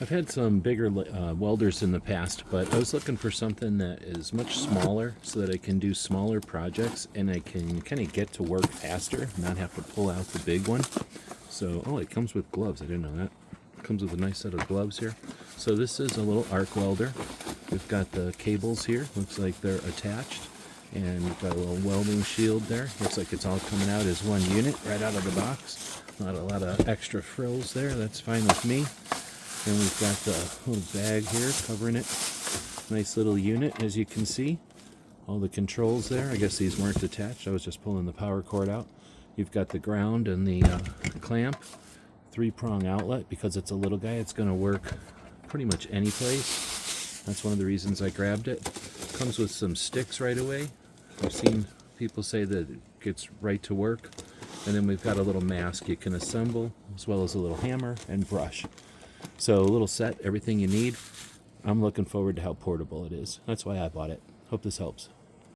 I've had some bigger welders in the past, but I was looking for something that is much smaller so that I can do smaller projects and I can kind of get to work faster, not have to pull out the big one. So, oh, it comes with gloves. I didn't know that. It comes with a nice set of gloves here. So this is a little arc welder. We've got the cables here. Looks like they're attached. And we've got a little welding shield there. Looks like it's all coming out as one unit right out of the box. Not a lot of extra frills there. That's fine with me. And we've got the little bag here covering it. Nice little unit, as you can see. All the controls there. I guess these weren't attached. I was just pulling the power cord out. You've got the ground and the clamp. 3-prong outlet. Because it's a little guy, it's going to work pretty much any place. That's one of the reasons I grabbed it. Comes with some sticks right away. I've seen people say that it gets right to work. And then we've got a little mask you can assemble, as well as a little hammer and brush. So a little set, everything you need. I'm looking forward to how portable it is. That's why I bought it. Hope this helps.